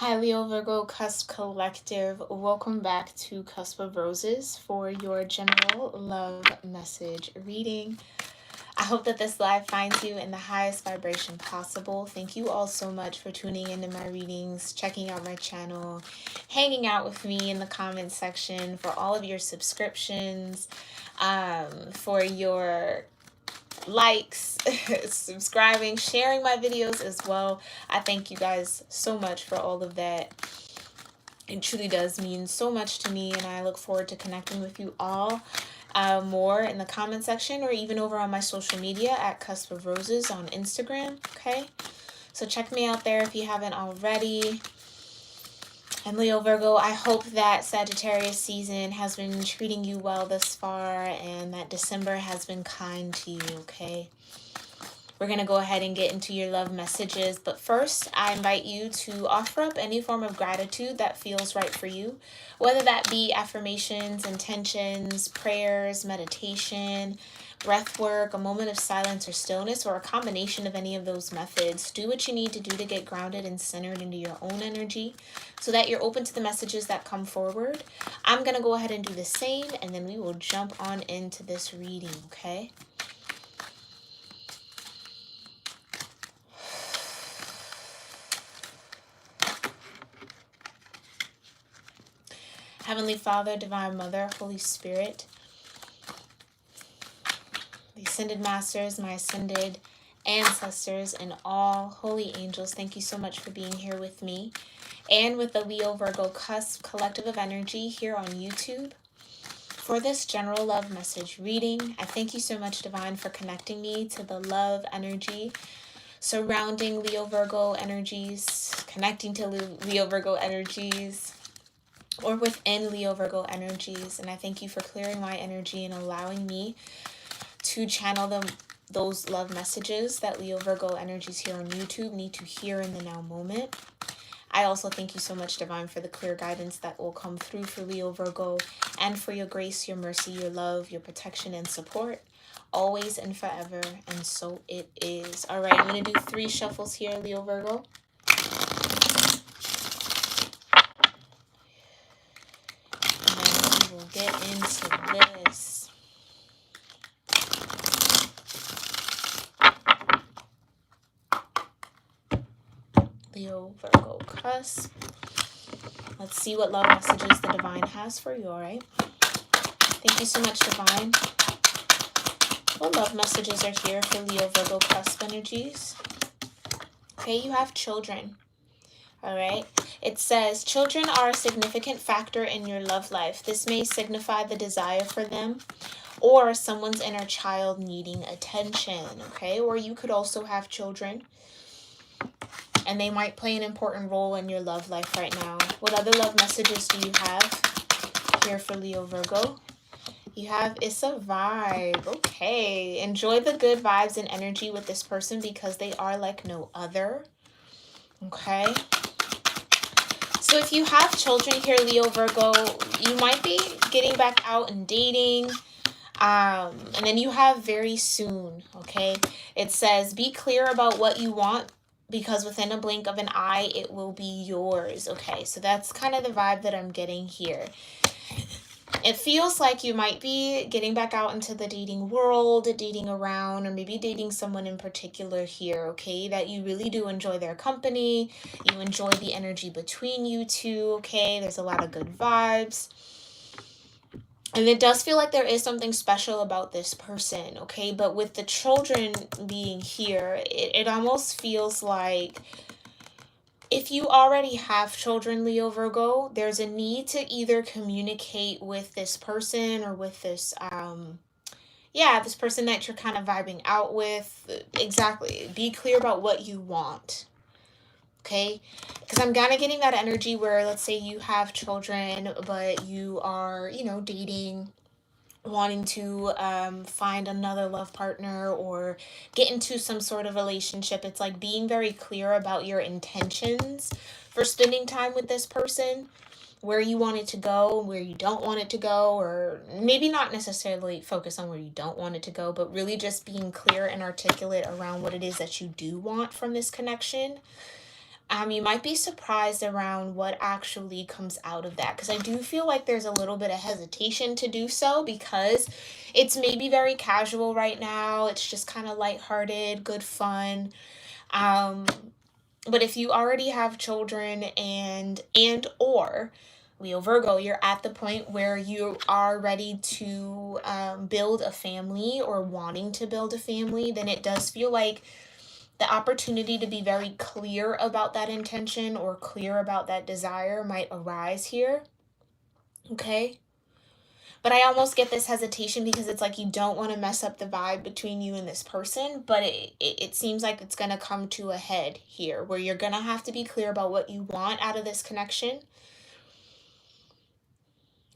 Hi, leo-virgo cusp collective. Welcome back to Cusp of Roses for your general love message reading. I hope that this live finds you in the highest vibration possible. Thank you all so much for tuning into my readings, checking out my channel, hanging out with me in the comments section, for all of your subscriptions, for your likes, subscribing, sharing my videos as well. I thank you guys so much for all of that. It truly does mean so much to me, and I look forward to connecting with you all more in the comment section or even over on my social media at Cusp of Roses on Instagram. Okay, so check me out there if you haven't already. And Leo Virgo, I hope that Sagittarius season has been treating you well thus far and that December has been kind to you, okay? We're going to go ahead and get into your love messages. But first, I invite you to offer up any form of gratitude that feels right for you, whether that be affirmations, intentions, prayers, meditation, breath work, a moment of silence or stillness, or a combination of any of those methods. Do what you need to do to get grounded and centered into your own energy so that you're open to the messages that come forward. I'm going to go ahead and do the same, and then we will jump on into this reading, okay? Heavenly Father, Divine Mother, Holy Spirit, the Ascended Masters, my Ascended Ancestors, and all holy angels, thank you so much for being here with me and with the Leo Virgo Cusp Collective of Energy here on YouTube. For this general love message reading, I thank you so much, Divine, for connecting me to the love energy surrounding Leo Virgo energies, connecting to Leo Virgo energies, or within Leo Virgo energies. And I thank you for clearing my energy and allowing me to channel those love messages that Leo Virgo energies here on YouTube need to hear in the now moment. I also thank you so much, Divine, for the clear guidance that will come through for Leo Virgo, and for your grace, your mercy, your love, your protection, and support, always and forever. And so it is. All right, I'm going to do 3 shuffles here, Leo Virgo. We'll get into this. Leo, Virgo, Cusp. Let's see what love messages the Divine has for you, all right? Thank you so much, Divine. What love messages are here for Leo, Virgo, Cusp energies? Okay, you have children, all right? It says, children are a significant factor in your love life. This may signify the desire for them or someone's inner child needing attention, okay? Or you could also have children, and they might play an important role in your love life right now. What other love messages do you have here for Leo Virgo? You have, it's a vibe. Okay. Enjoy the good vibes and energy with this person because they are like no other. Okay. So if you have children here, Leo Virgo, you might be getting back out and dating. And then you have very soon. Okay. It says, be clear about what you want, because within a blink of an eye, it will be yours. Okay, so that's kind of the vibe that I'm getting here. It feels like you might be getting back out into the dating world, dating around, or maybe dating someone in particular here, okay, that you really do enjoy their company. You enjoy the energy between you two, okay? There's a lot of good vibes. And it does feel like there is something special about this person, okay? But with the children being here, it almost feels like if you already have children, Leo Virgo, there's a need to either communicate with this person or with this, this person that you're kind of vibing out with. Exactly. Be clear about what you want. Okay, because I'm kind of getting that energy where, let's say you have children, but you are, dating, wanting to find another love partner or get into some sort of relationship. It's like being very clear about your intentions for spending time with this person, where you want it to go, where you don't want it to go, or maybe not necessarily focus on where you don't want it to go, but really just being clear and articulate around what it is that you do want from this connection. You might be surprised around what actually comes out of that, because I do feel like there's a little bit of hesitation to do so, because it's maybe very casual right now. It's just kind of lighthearted, good fun. Um, but if you already have children and or Leo Virgo, you're at the point where you are ready to build a family or wanting to build a family, then it does feel like the opportunity to be very clear about that intention or clear about that desire might arise here. Okay. But I almost get this hesitation because it's like you don't want to mess up the vibe between you and this person, but it seems like it's going to come to a head here where you're going to have to be clear about what you want out of this connection.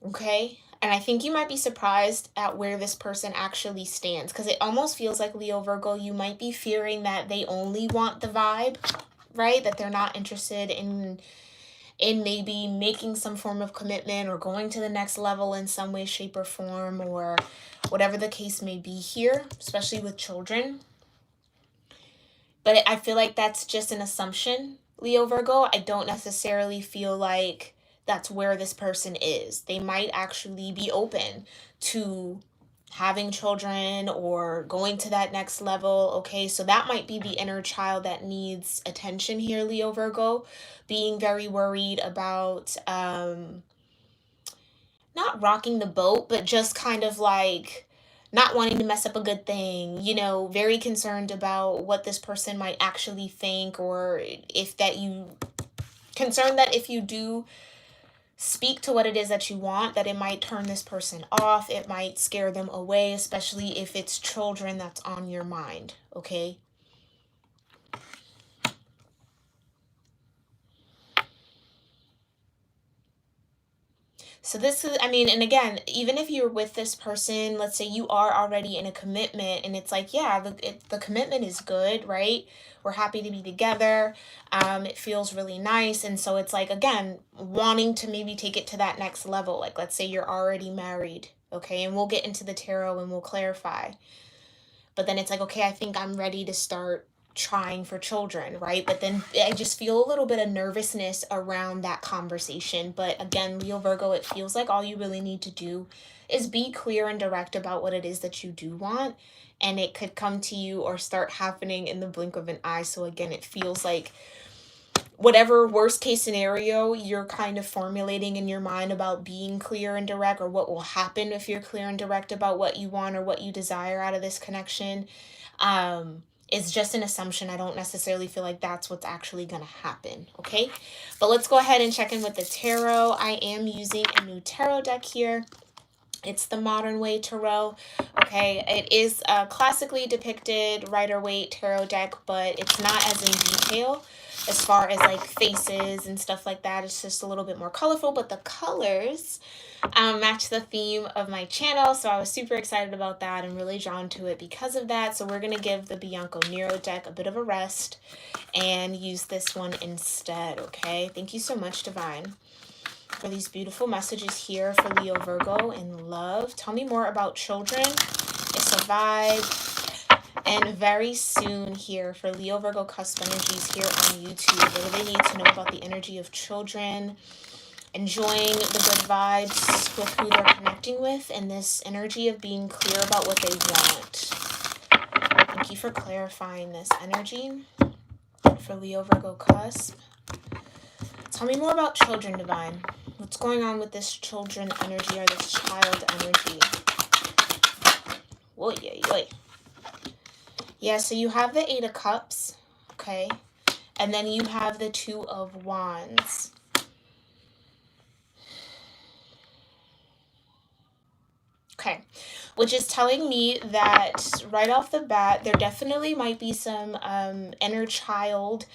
Okay? And I think you might be surprised at where this person actually stands, because it almost feels like, Leo Virgo, you might be fearing that they only want the vibe, right? That they're not interested in maybe making some form of commitment or going to the next level in some way, shape, or form, or whatever the case may be here, especially with children. But I feel like that's just an assumption, Leo Virgo. I don't necessarily feel like that's where this person is. They might actually be open to having children or going to that next level. Okay, so that might be the inner child that needs attention here, Leo Virgo, being very worried about not rocking the boat, but just kind of like not wanting to mess up a good thing, very concerned about what this person might actually think, or concerned that if you do speak to what it is that you want, that it might turn this person off, it might scare them away, especially if it's children that's on your mind, okay? So this is, and again, even if you're with this person, let's say you are already in a commitment and it's like, yeah, the commitment is good, right? We're happy to be together. It feels really nice. And so it's like, again, wanting to maybe take it to that next level. Like, let's say you're already married, okay? And we'll get into the tarot and we'll clarify. But then it's like, okay, I think I'm ready to start trying for children, right? But then I just feel a little bit of nervousness around that conversation. But again, Leo Virgo, it feels like all you really need to do is be clear and direct about what it is that you do want, and it could come to you or start happening in the blink of an eye. So again, it feels like whatever worst case scenario you're kind of formulating in your mind about being clear and direct, or what will happen if you're clear and direct about what you want or what you desire out of this connection, is just an assumption. I don't necessarily feel like that's what's actually going to happen, okay? But let's go ahead and check in with the tarot. I am using a new tarot deck here. It's the Modern Way Tarot, okay? It is a classically depicted Rider-Waite tarot deck, but it's not as in detail as far as like faces and stuff like that. It's just a little bit more colorful, but the colors match the theme of my channel, so I was super excited about that and really drawn to it because of that. So we're going to give the Bianco Nero deck a bit of a rest and use this one instead, okay? Thank you so much, Divine, for these beautiful messages here for Leo Virgo in love. Tell me more about children. It's a vibe. And very soon here for Leo Virgo cusp energies here on YouTube. What do they need to know about the energy of children? Enjoying the good vibes with who they're connecting with, and this energy of being clear about what they want. Thank you for clarifying this energy for Leo Virgo cusp. Tell me more about children, Divine. What's going on with this children energy or this child energy? Whoa, yeah. Yeah, so you have the 8 of Cups, okay? And then you have the 2 of Wands. Okay, which is telling me that right off the bat, there definitely might be some inner child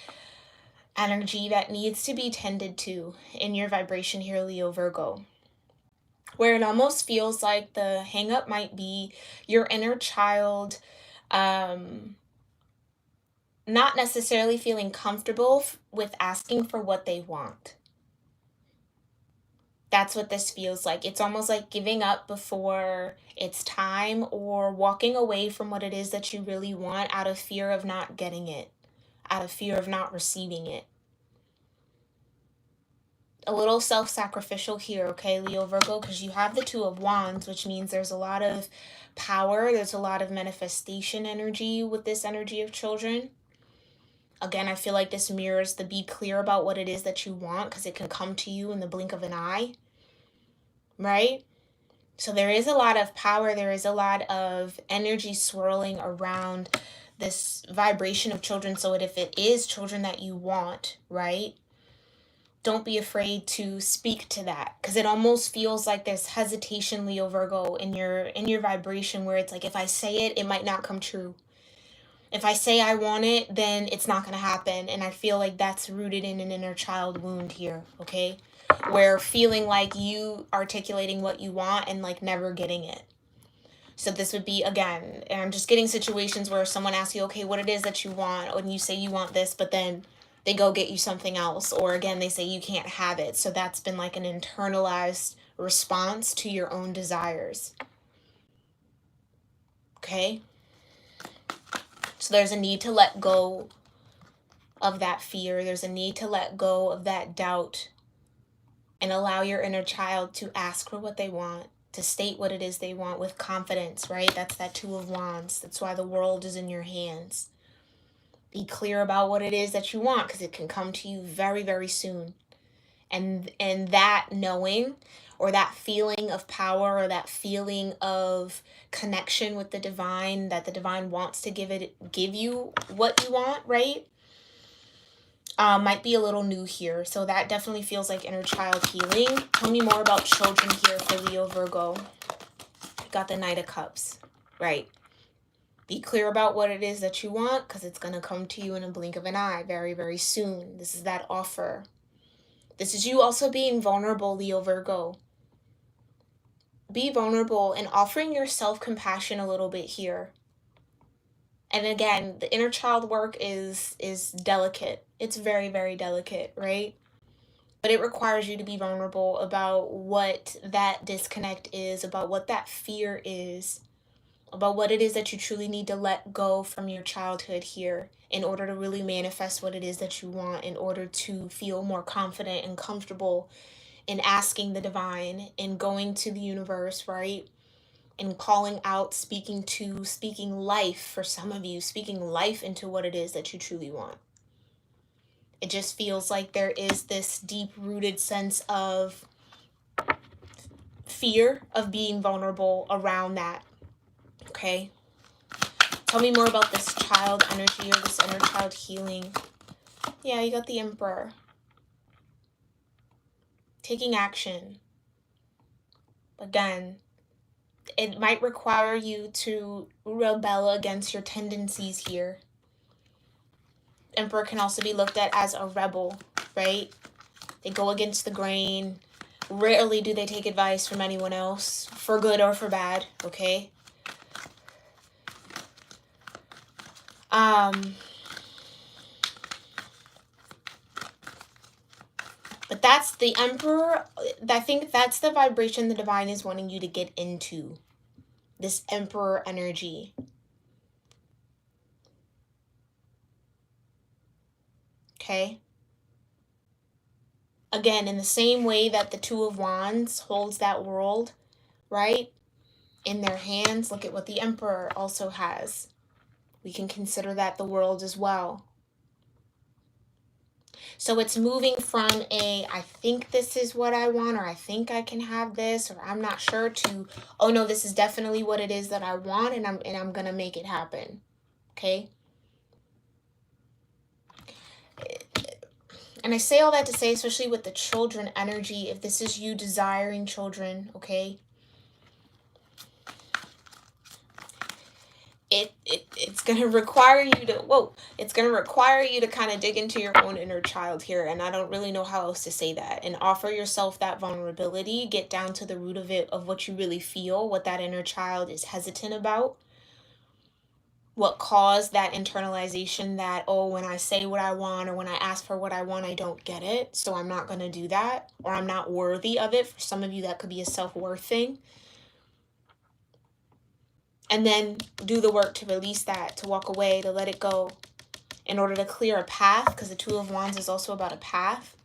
energy that needs to be tended to in your vibration here, Leo Virgo. Where it almost feels like the hang-up might be your inner child not necessarily feeling comfortable with asking for what they want. That's what this feels like. It's almost like giving up before it's time, or walking away from what it is that you really want out of fear of not getting it, out of fear of not receiving it. a little self-sacrificial here, okay, Leo Virgo, because you have the Two of Wands, which means there's a lot of power, there's a lot of manifestation energy with this energy of children. Again, I feel like this mirrors the be clear about what it is that you want, because it can come to you in the blink of an eye, right? So there is a lot of power, there is a lot of energy swirling around this vibration of children. So if it is children that you want, right, don't be afraid to speak to that, because it almost feels like there's hesitation, Leo Virgo, in your vibration, where it's like, if I say it, it might not come true. If I say I want it, then it's not going to happen. And I feel like that's rooted in an inner child wound here, okay? Where feeling like you articulating what you want and like never getting it. So this would be, again, and I'm just getting situations where someone asks you, okay, what it is that you want, and you say you want this, but then they go get you something else. Or again, they say you can't have it. So that's been like an internalized response to your own desires. Okay? So there's a need to let go of that fear. There's a need to let go of that doubt and allow your inner child to ask for what they want, to state what it is they want with confidence, right? That's that Two of Wands. That's why the world is in your hands. Be clear about what it is that you want, because it can come to you very, very soon. And that knowing, or that feeling of power, or that feeling of connection with the divine, that the divine wants to give you what you want, right? Might be a little new here. So that definitely feels like inner child healing. Tell me more about children here for Leo Virgo. Got the Knight of Cups, right? Be clear about what it is that you want, because it's going to come to you in a blink of an eye very, very soon. This is that offer. This is you also being vulnerable, Leo Virgo. Be vulnerable and offering your self-compassion a little bit here. And again, the inner child work is delicate. It's very, very delicate, right? But it requires you to be vulnerable about what that disconnect is, about what that fear is, about what it is that you truly need to let go from your childhood here in order to really manifest what it is that you want, in order to feel more confident and comfortable in asking the divine, in going to the universe, right? And calling out, speaking life for some of you, speaking life into what it is that you truly want. It just feels like there is this deep-rooted sense of fear of being vulnerable around that, okay? Tell me more about this child energy or this inner child healing. Yeah, you got the Emperor. Taking action. Again, it might require you to rebel against your tendencies here. Emperor can also be looked at as a rebel, right? They go against the grain. Rarely do they take advice from anyone else, for good or for bad, okay? But that's the Emperor. I think that's the vibration the divine is wanting you to get into. This Emperor energy. Okay? Again, in the same way that the Two of Wands holds that world, right, in their hands, look at what the Emperor also has. We can consider that the world as well. So it's moving from a, I think this is what I want, or I think I can have this, or I'm not sure, to, oh no, this is definitely what it is that I want, and I'm gonna make it happen. Okay? And I say all that to say, especially with the children energy, if this is you desiring children, okay, it's going to require you to, it's going to require you to kind of dig into your own inner child here. And I don't really know how else to say that. And offer yourself that vulnerability, get down to the root of it, of what you really feel, what that inner child is hesitant about. What caused that internalization that, oh, when I say what I want, or when I ask for what I want, I don't get it, so I'm not going to do that, or I'm not worthy of it. For some of you, that could be a self-worth thing. And then do the work to release that, to walk away, to let it go, in order to clear a path, because the Two of Wands is also about a path.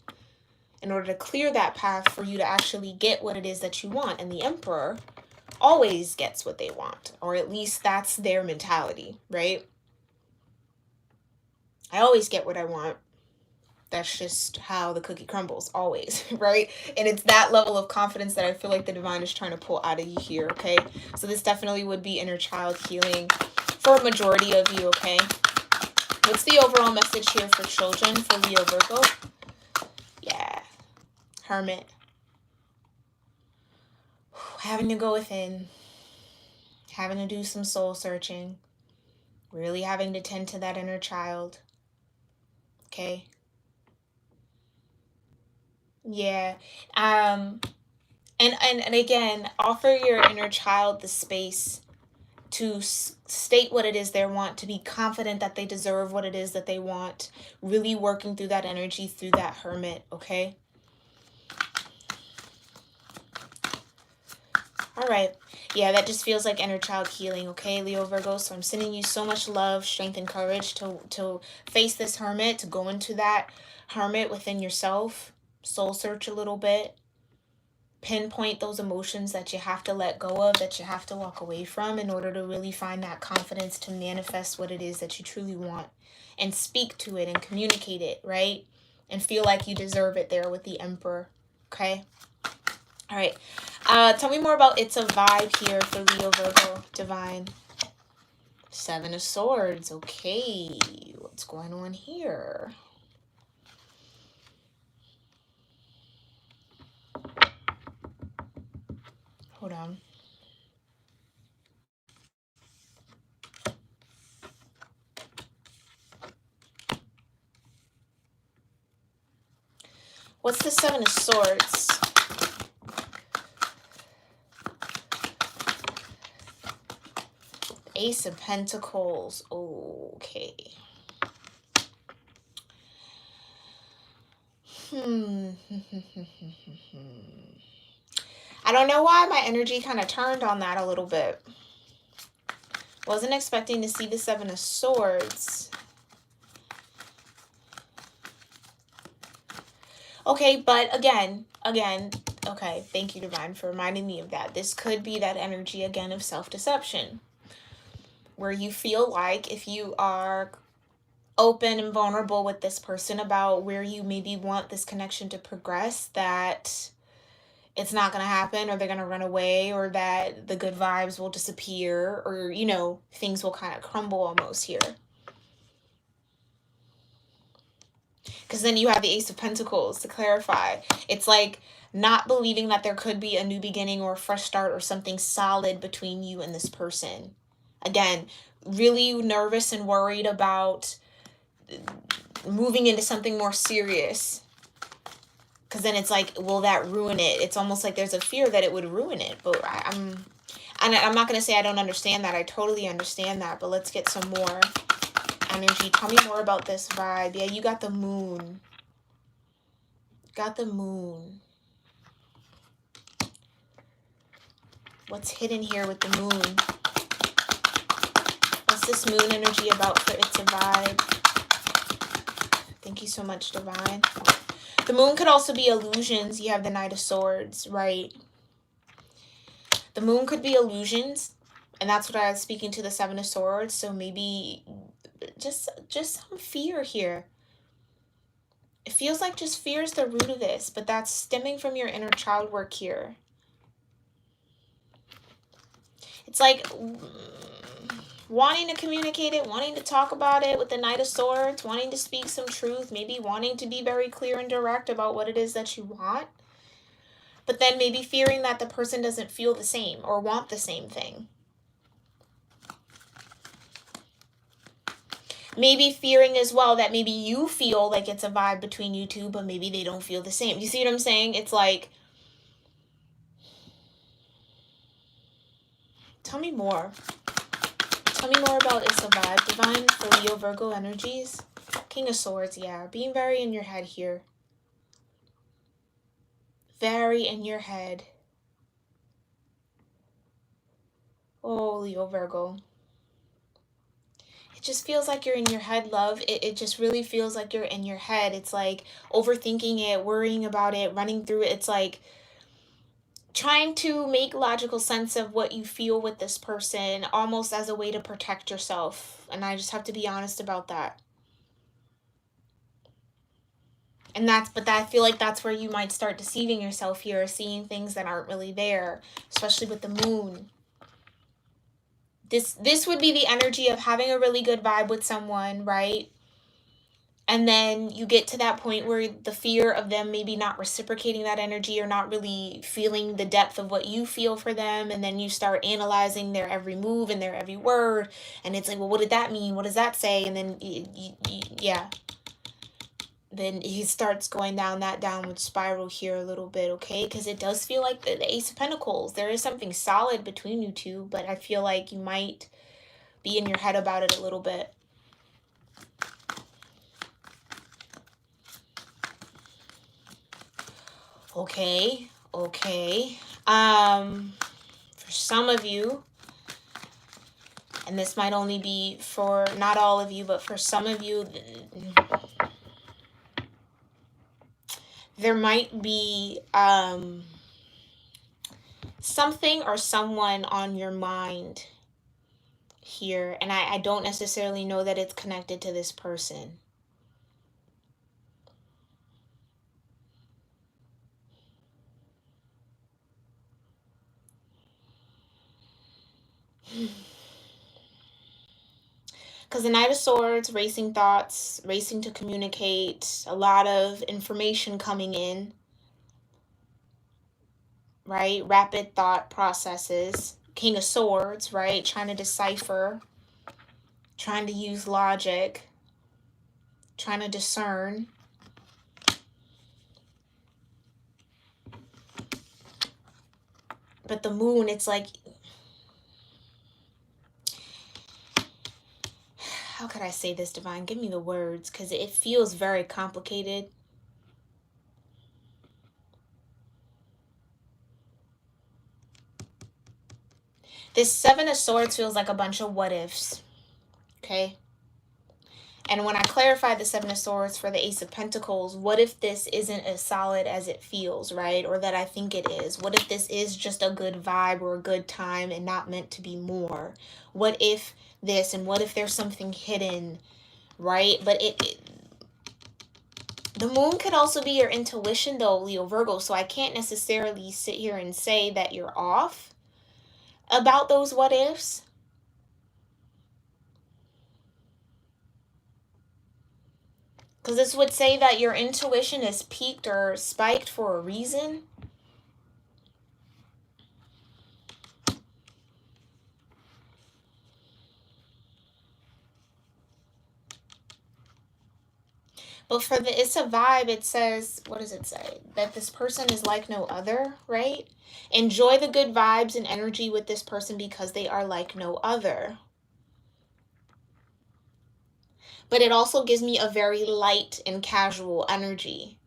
in order to clear that path for you to actually get what it is that you want. And the Emperor always gets what they want, or at least that's their mentality, right? I always get what I want. That's just how the cookie crumbles, always, right? And it's that level of confidence that I feel like the divine is trying to pull out of you here, okay? So this definitely would be inner child healing for a majority of you, okay? What's the overall message here for children, for Leo Virgo? Yeah, Hermit. Having to go within, having to do some soul searching, really having to tend to that inner child, okay? Yeah. And again, offer your inner child the space to state what it is they want, to be confident that they deserve what it is that they want, really working through that energy through that Hermit, okay? All right. Yeah, that just feels like inner child healing, okay, Leo Virgo? So I'm sending you so much love, strength, and courage to face this Hermit, to go into that Hermit within yourself, soul search a little bit, pinpoint those emotions that you have to let go of, that you have to walk away from in order to really find that confidence to manifest what it is that you truly want, and speak to it and communicate it, right? And feel like you deserve it there with the Emperor, okay? All right. Tell me more about It's a Vibe here for Leo Virgo divine. Seven of Swords. Okay. What's going on here? Hold on. What's the Seven of Swords? Ace of Pentacles. Okay. I don't know why my energy kind of turned on that a little bit. Wasn't expecting to see the Seven of Swords. Okay, but again, okay, thank you, Divine, for reminding me of that. This could be that energy again of self-deception, where you feel like if you are open and vulnerable with this person about where you maybe want this connection to progress, that it's not going to happen, or they're going to run away, or that the good vibes will disappear, or, you know, things will kind of crumble almost here. Because then you have the Ace of Pentacles to clarify. It's like not believing that there could be a new beginning or a fresh start or something solid between you and this person. Again, really nervous and worried about moving into something more serious. Because then it's like, will that ruin it? It's almost like there's a fear that it would ruin it. But I'm not going to say I don't understand that. I totally understand that. But let's get some more energy. Tell me more about this vibe. Yeah, you got the Moon. Got the Moon. What's hidden here with the Moon? What's this Moon energy about for It's a Vibe? Thank you so much, Divine. The Moon could also be illusions. You have the Knight of Swords, right? The Moon could be illusions, and that's what I was speaking to the Seven of Swords. So maybe just some fear here. It feels like just fear is the root of this, but that's stemming from your inner child work here. It's like wanting to communicate it, wanting to talk about it with the Knight of Swords, wanting to speak some truth, maybe wanting to be very clear and direct about what it is that you want, but then maybe fearing that the person doesn't feel the same or want the same thing. Maybe fearing as well that maybe you feel like it's a vibe between you two, but maybe they don't feel the same. You see what I'm saying? It's like, tell me more. Tell me more about It's a Vibe, Divine, for Leo Virgo energies. King of Swords, yeah. Being very in your head here. Very in your head. Oh, Leo Virgo. It just feels like you're in your head, love. It just really feels like you're in your head. It's like overthinking it, worrying about it, running through it. It's like trying to make logical sense of what you feel with this person, almost as a way to protect yourself. And I just have to be honest about that. And but I feel like that's where you might start deceiving yourself here, seeing things that aren't really there, especially with the moon. This would be the energy of having a really good vibe with someone, right? And then you get to that point where the fear of them maybe not reciprocating that energy or not really feeling the depth of what you feel for them. And then you start analyzing their every move and their every word. And it's like, well, what did that mean? What does that say? And then, yeah. Then he starts going down that downward spiral here a little bit, okay? Because it does feel like the Ace of Pentacles. There is something solid between you two, but I feel like you might be in your head about it a little bit. Okay. For some of you, and this might only be for not all of you, but for some of you, there might be something or someone on your mind here, and I don't necessarily know that it's connected to this person. Because the Knight of Swords, racing thoughts, racing to communicate, a lot of information coming in, right? Rapid thought processes. King of Swords, right? Trying to decipher, trying to use logic, trying to discern. But the moon, it's like, how could I say this, Divine? Give me the words, because it feels very complicated. This Seven of Swords feels like a bunch of what ifs, okay? And when I clarify the Seven of Swords for the Ace of Pentacles, what if this isn't as solid as it feels, right? Or that I think it is? What if this is just a good vibe or a good time and not meant to be more? What if this, and what if there's something hidden, right? But the moon could also be your intuition though, Leo Virgo. So I can't necessarily sit here and say that you're off about those what ifs. Because this would say that your intuition is peaked or spiked for a reason. But for the It's a Vibe, it says, what does it say? That this person is like no other, right? Enjoy the good vibes and energy with this person because they are like no other. But it also gives me a very light and casual energy.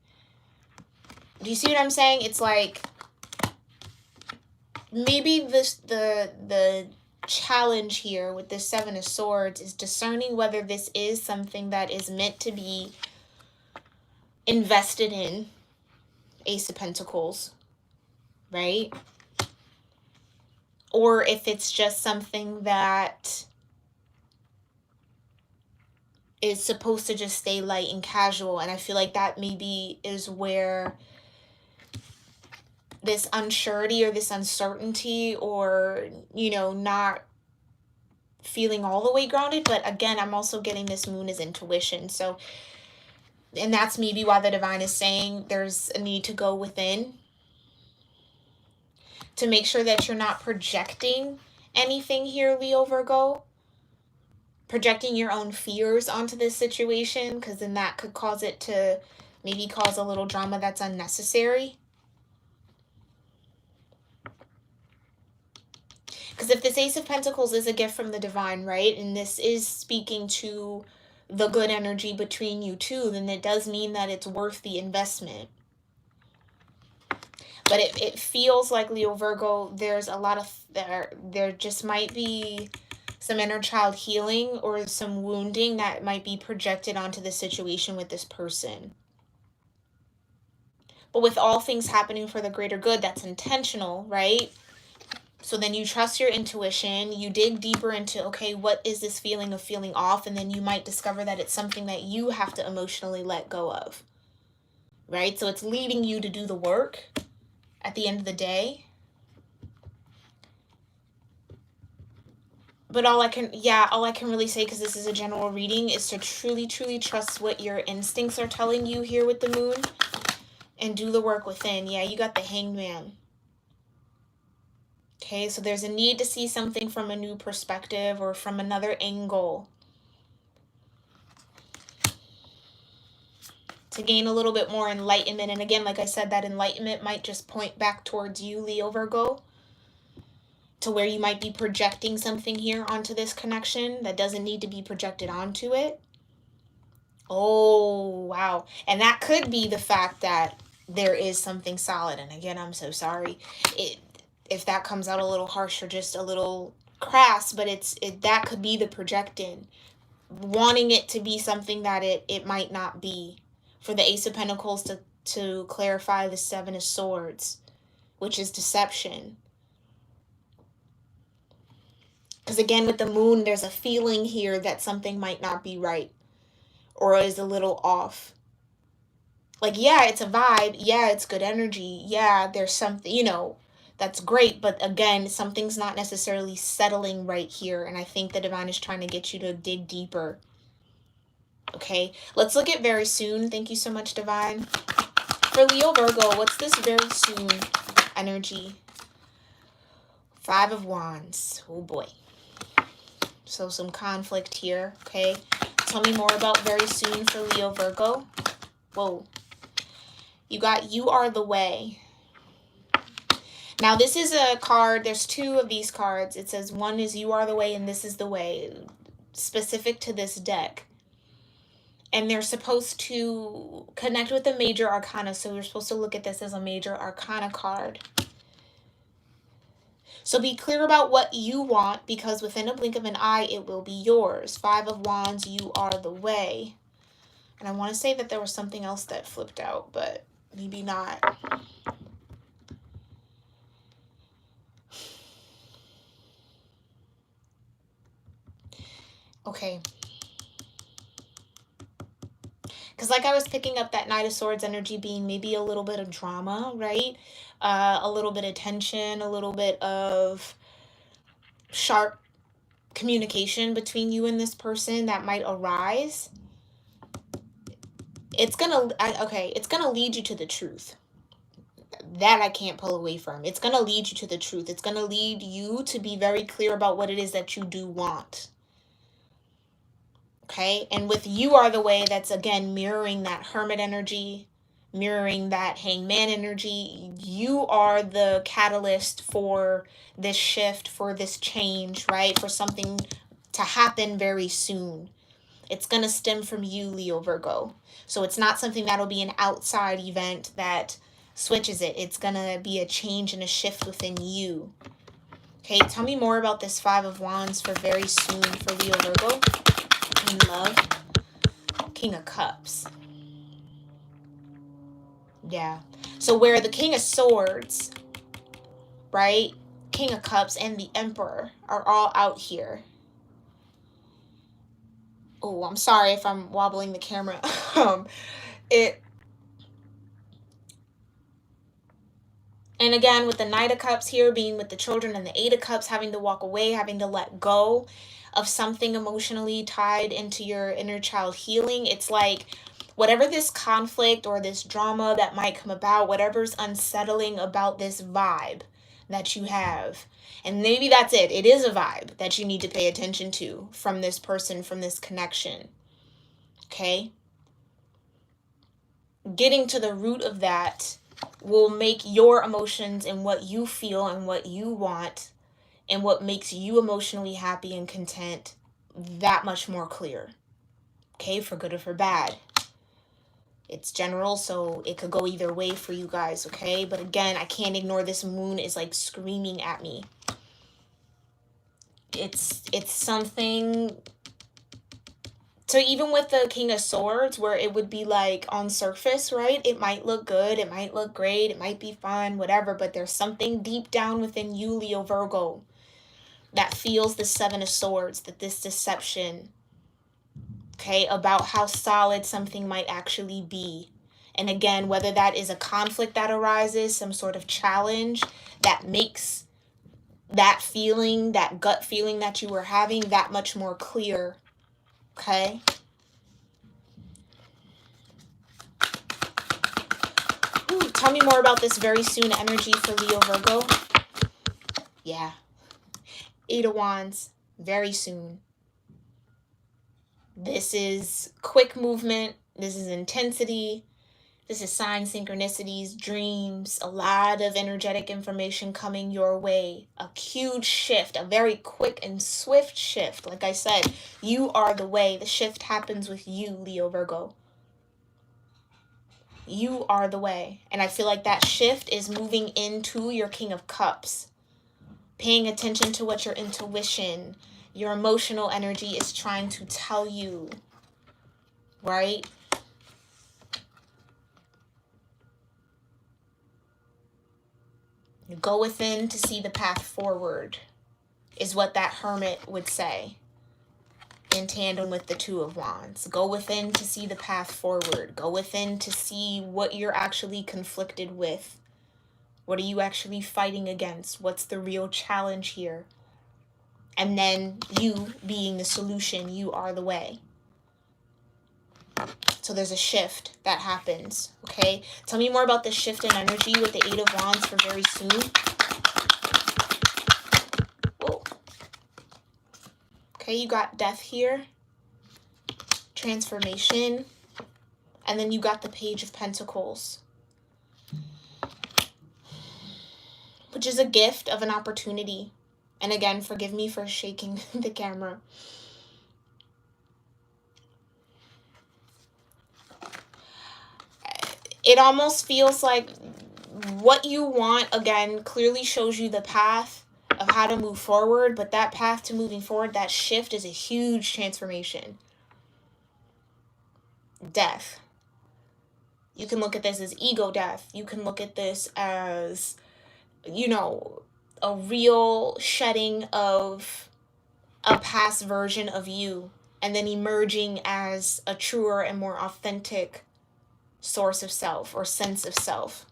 Do you see what I'm saying? It's like maybe the challenge here with this Seven of Swords is discerning whether this is something that is meant to be invested in. Ace of Pentacles, right? Or if it's just something that is supposed to just stay light and casual. And I feel like that maybe is where this unsurety or this uncertainty or, you know, not feeling all the way grounded. But again, I'm also getting this moon as intuition. So, and that's maybe why the divine is saying there's a need to go within to make sure that you're not projecting anything here, Leo Virgo. Projecting your own fears onto this situation, because then that could cause it to maybe cause a little drama that's unnecessary. Because if this Ace of Pentacles is a gift from the divine, right, and this is speaking to the good energy between you two, then it does mean that it's worth the investment. But it feels like, Leo Virgo, there's a lot of, there just might be some inner child healing or some wounding that might be projected onto the situation with this person. But with all things happening for the greater good, that's intentional, right? So then you trust your intuition, you dig deeper into, okay, what is this feeling of feeling off? And then you might discover that it's something that you have to emotionally let go of, right? So it's leading you to do the work at the end of the day. But all I can really say, because this is a general reading, is to truly, truly trust what your instincts are telling you here with the moon and do the work within. Yeah, you got the Hanged Man. Okay, so there's a need to see something from a new perspective or from another angle, to gain a little bit more enlightenment. And again, like I said, that enlightenment might just point back towards you, Leo Virgo, to where you might be projecting something here onto this connection that doesn't need to be projected onto it. Oh, wow. And that could be the fact that there is something solid. And again, I'm so sorry if that comes out a little harsh or just a little crass, but that could be the projecting, wanting it to be something that it might not be. For the Ace of Pentacles to clarify the Seven of Swords, which is deception. Because again, with the moon, there's a feeling here that something might not be right or is a little off. Like, yeah, it's a vibe. Yeah, it's good energy. Yeah, there's something, that's great. But again, something's not necessarily settling right here. And I think the divine is trying to get you to dig deeper. Okay, let's look at very soon. Thank you so much, divine. For Leo Virgo, what's this very soon energy? Five of Wands. Oh boy. So some conflict here, okay? Tell me more about very soon for Leo Virgo. Whoa. You got You Are the Way. Now this is a card. There's two of these cards. It says one is You Are the Way and this is the Way. Specific to this deck. And they're supposed to connect with the major arcana. So we're supposed to look at this as a major arcana card. So be clear about what you want, because within a blink of an eye, it will be yours. Five of Wands, You Are the Way. And I want to say that there was something else that flipped out, but maybe not. Okay. Because like I was picking up that Knight of Swords energy being maybe a little bit of drama, right? A little bit of tension, a little bit of sharp communication between you and this person that might arise. It's gonna lead you to the truth. That I can't pull away from. It's gonna lead you to the truth. It's gonna lead you to be very clear about what it is that you do want. Okay, and with You Are the Way, that's again mirroring that Hermit energy, mirroring that Hanged Man energy. You are the catalyst for this shift, for this change, right? For something to happen very soon. It's going to stem from you, Leo Virgo. So it's not something that'll be an outside event that switches it. It's going to be a change and a shift within you. Okay, tell me more about this Five of Wands for very soon for Leo Virgo. In love. King of Cups. Yeah. So where the King of Swords, right? King of Cups and the Emperor are all out here. Oh, I'm sorry if I'm wobbling the camera. And again, with the Knight of Cups here being with the children and the Eight of Cups, having to walk away, having to let go of something emotionally tied into your inner child healing. It's like whatever this conflict or this drama that might come about, whatever's unsettling about this vibe that you have. And maybe that's it. It is a vibe that you need to pay attention to from this person, from this connection. Okay? Getting to the root of that will make your emotions and what you feel and what you want and what makes you emotionally happy and content that much more clear. Okay, for good or for bad. It's general, so it could go either way for you guys, okay? But again, I can't ignore this moon is like screaming at me. It's something. So even with the King of Swords, where it would be like on surface, right? It might look good, it might look great, it might be fun, whatever, but there's something deep down within you, Leo Virgo, that feels the Seven of Swords, that this deception, okay, about how solid something might actually be. And again, whether that is a conflict that arises, some sort of challenge that makes that feeling, that gut feeling that you were having, that much more clear, okay? Ooh, tell me more about this very soon energy for Leo Virgo. Yeah. 8 of Wands, very soon. This is quick movement. This is intensity. This is signs, synchronicities, dreams, a lot of energetic information coming your way. A huge shift, a very quick and swift shift. Like I said, you are the way. The shift happens with you, Leo Virgo. You are the way. And I feel like that shift is moving into your King of Cups. Paying attention to what your intuition, your emotional energy is trying to tell you. Right? Go within to see the path forward, is what that Hermit would say in tandem with the Two of Wands. Go within to see the path forward. Go within to see what you're actually conflicted with. What are you actually fighting against? What's the real challenge here? And then you being the solution, you are the way. So there's a shift that happens, okay? Tell me more about the shift in energy with the 8 of Wands for very soon. Whoa. Okay, you got death here. Transformation. And then you got the Page of Pentacles, which is a gift of an opportunity. And again, forgive me for shaking the camera. It almost feels like what you want, again, clearly shows you the path of how to move forward, but that path to moving forward, that shift is a huge transformation. Death. You can look at this as ego death. You can look at this as, you know, a real shedding of a past version of you, and then emerging as a truer and more authentic source of self or sense of self.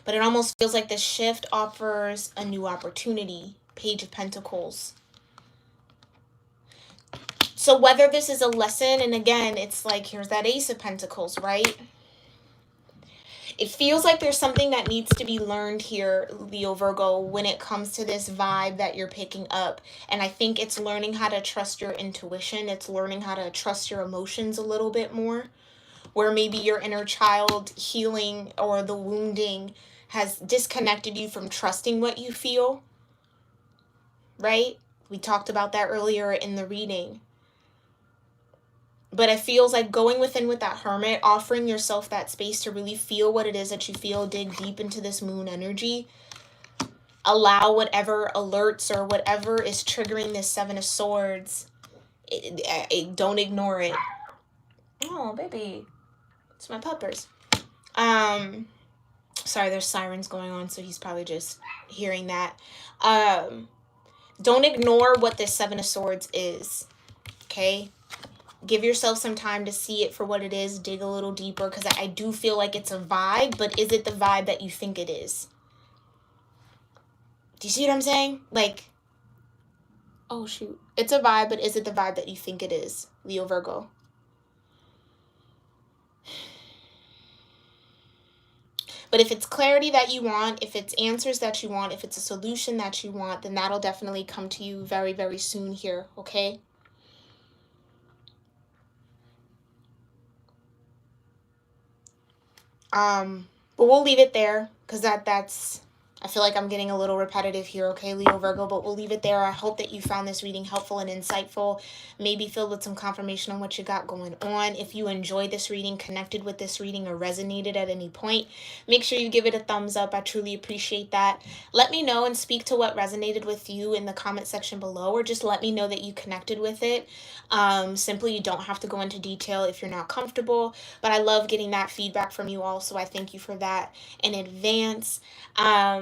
But it almost feels like this shift offers a new opportunity. Page of Pentacles. So whether this is a lesson, and again, it's like, here's that Ace of Pentacles, right? It feels like there's something that needs to be learned here, Leo Virgo, when it comes to this vibe that you're picking up. And I think it's learning how to trust your intuition. It's learning how to trust your emotions a little bit more. Where maybe your inner child healing or the wounding has disconnected you from trusting what you feel. Right? We talked about that earlier in the reading. But it feels like going within with that Hermit, offering yourself that space to really feel what it is that you feel, dig deep into this moon energy. Allow whatever alerts or whatever is triggering this Seven of Swords. Don't ignore it. Oh, baby. It's my puppers. Sorry, there's sirens going on, so he's probably just hearing that. Don't ignore what this Seven of Swords is. Okay? Give yourself some time to see it for what it is. Dig a little deeper, because I do feel like it's a vibe, but is it the vibe that you think it is? Do you see what I'm saying? Like, oh shoot. It's a vibe, but is it the vibe that you think it is, Leo Virgo? But if it's clarity that you want, if it's answers that you want, if it's a solution that you want, then that'll definitely come to you very, very soon here, okay? But we'll leave it there, because that's I feel like I'm getting a little repetitive here, okay, Leo Virgo, but we'll leave it there. I hope that you found this reading helpful and insightful, maybe filled with some confirmation on what you got going on. If you enjoyed this reading, connected with this reading, or resonated at any point, make sure you give it a thumbs up. I truly appreciate that. Let me know and speak to what resonated with you in the comment section below, or just let me know that you connected with it. Simply, you don't have to go into detail if you're not comfortable, but I love getting that feedback from you all, so I thank you for that in advance.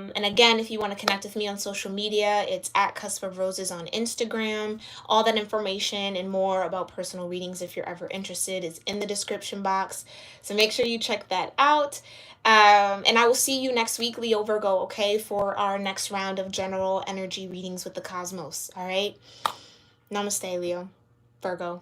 And again, if you want to connect with me on social media, it's at Cusp of Roses on Instagram. All that information and more about personal readings, if you're ever interested, is in the description box. So make sure you check that out. And I will see you next week, Leo Virgo, okay, for our next round of general energy readings with the cosmos. All right. Namaste, Leo Virgo.